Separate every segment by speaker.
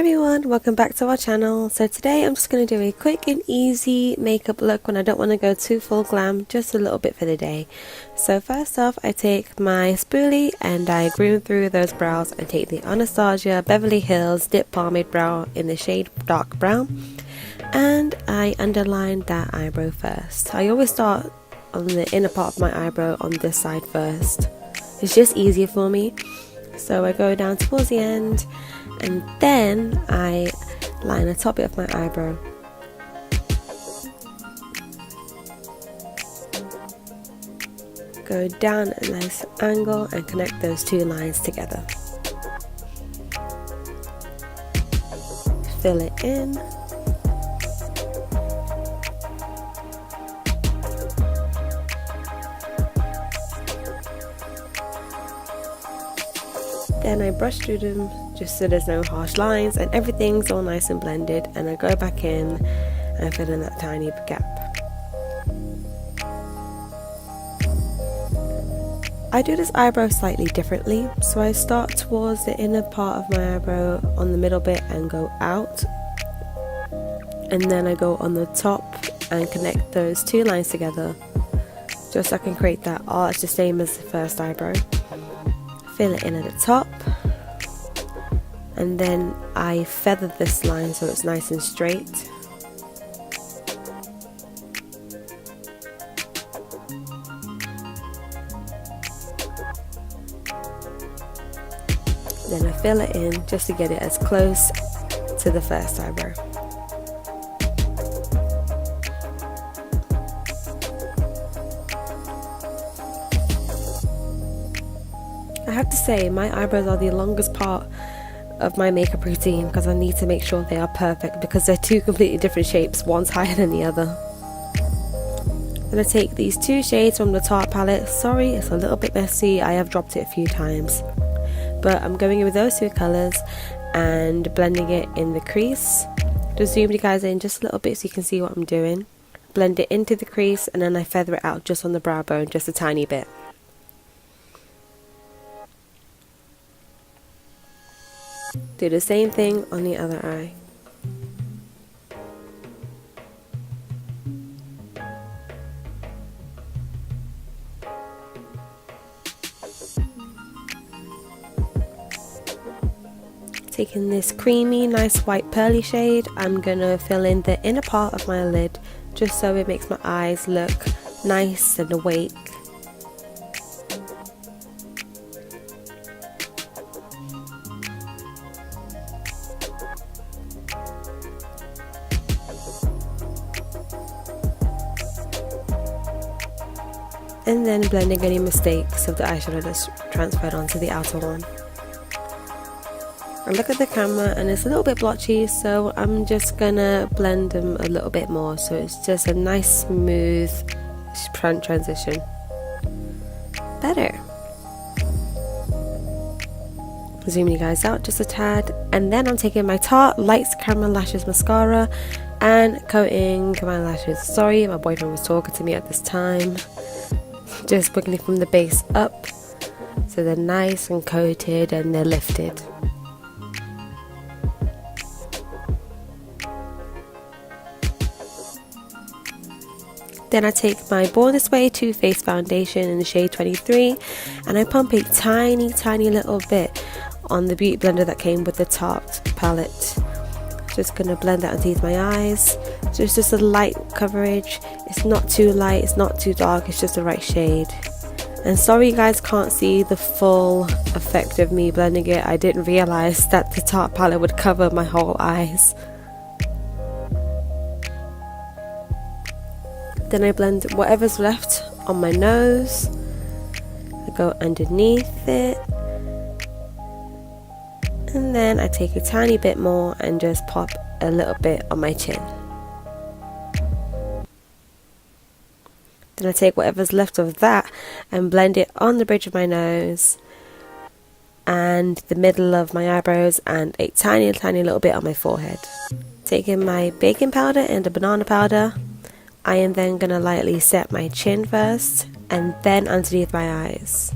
Speaker 1: everyone, welcome back to our channel. So today I'm just going to do a quick and easy makeup look when I don't want to go too full glam, just a little bit for the day. So first off, I take my spoolie and I groom through those brows and take the Anatsacia Beverly Hills Dip Pomade Brow in the shade dark brown, and I underline that eyebrow first. I always start on the inner part of my eyebrow on this side first. It's just easier for me. So I go down towards the end and then I line the top bit of my eyebrow. Go down at a nice angle and connect those two lines together. Fill it in. Then I brush through them just so there's no harsh lines and everything's all nice and blended, and I go back in and fill in that tiny gap. I do this eyebrow slightly differently, so I start towards the inner part of my eyebrow on the middle bit and go out, and then I go on the top and connect those two lines together just so I can create that arch the same as the first eyebrow. Fill it in at the top, and then I feather this line so it's nice and straight. Then I fill it in just to get it as close to the first eyebrow. I have to say, my eyebrows are the longest part of my makeup routine because I need to make sure they are perfect because they're two completely different shapes, one's higher than the other. I'm going to take these two shades from the Tarte palette. Sorry, it's a little bit messy, I have dropped it a few times. But I'm going in with those two colours and blending it in the crease. Just zoom you guys in just a little bit so you can see what I'm doing. Blend it into the crease and then I feather it out just on the brow bone, just a tiny bit. Do the same thing on the other eye. Taking this creamy, nice white pearly shade, I'm gonna fill in the inner part of my lid just so it makes my eyes look nice and awake. And then blending any mistakes of the eyeshadow that's transferred onto the outer one. I look at the camera and it's a little bit blotchy, so I'm just gonna blend them a little bit more so it's just a nice smooth transition. Better. Zoom you guys out just a tad, and then I'm taking my Tarte Lights Camera Lashes mascara and coating my lashes. Sorry, my boyfriend was talking to me at this time. Just putting it from the base up so they're nice and coated and they're lifted. Then I take my Born This Way Too Faced foundation in the shade 23 and I pump a tiny little bit on the beauty blender that came with the Tarte palette. Just gonna blend that underneath my eyes. So it's just a light coverage. It's not too light, it's not too dark, it's just the right shade. And sorry you guys can't see the full effect of me blending it. I didn't realize that the Tarte palette would cover my whole eyes. Then I blend whatever's left on my nose. I go underneath it. And then I take a tiny bit more and just pop a little bit on my chin. Then I take whatever's left of that and blend it on the bridge of my nose and the middle of my eyebrows and a tiny little bit on my forehead. Taking my baking powder and a banana powder, I am then going to lightly set my chin first and then underneath my eyes.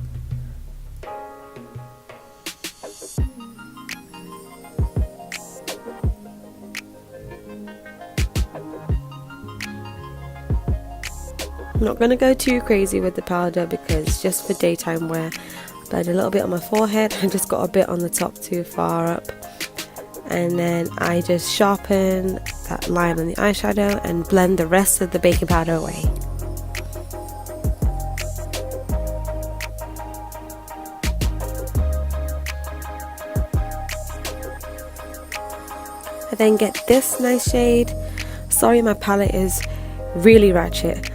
Speaker 1: I'm not going to go too crazy with the powder because just for daytime wear. Blend a little bit on my forehead. I just got a bit on the top too far up. And then I just sharpen that line on the eyeshadow and blend the rest of the baking powder away. I then get this nice shade. Sorry, my palette is really ratchet.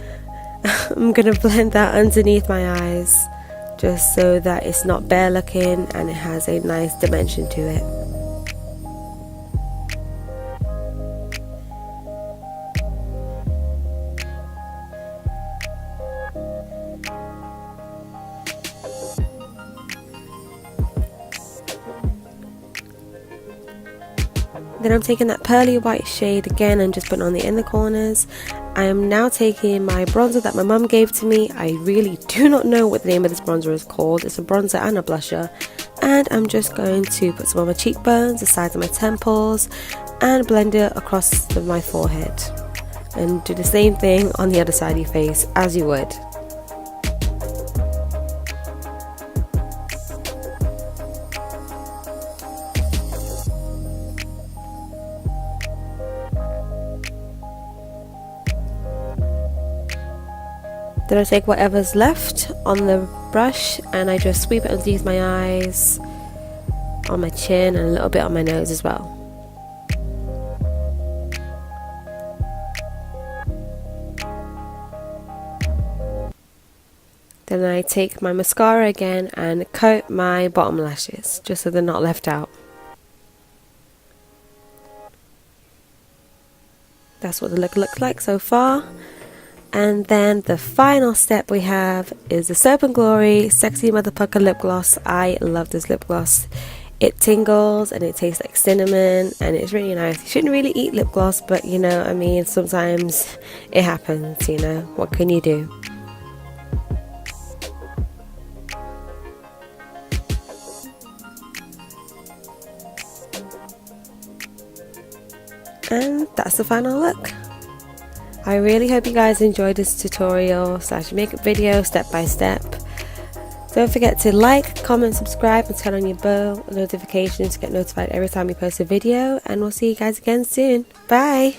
Speaker 1: I'm gonna blend that underneath my eyes just so that it's not bare looking and it has a nice dimension to it. Then I'm taking that pearly white shade again and just putting on the inner corners. I am now taking my bronzer that my mum gave to me. I really do not know what the name of this bronzer is called. It's a bronzer and a blusher. And I'm just going to put some on my cheekbones, the sides of my temples, and blend it across my forehead. And do the same thing on the other side of your face as you would. Then I take whatever's left on the brush and I just sweep it underneath my eyes, on my chin, and a little bit on my nose as well. Then I take my mascara again and coat my bottom lashes just so they're not left out. That's what the look looks like so far. And then the final step we have is the Soap and Glory Sexy Motherpucker lip gloss. I love this lip gloss. It tingles and it tastes like cinnamon and it's really nice. You shouldn't really eat lip gloss, but you know, I mean, sometimes it happens, you know, what can you do? And that's the final look. I really hope you guys enjoyed this tutorial / makeup video step by step. Don't forget to like, comment, subscribe, and turn on your bell notifications to get notified every time we post a video. And we'll see you guys again soon. Bye!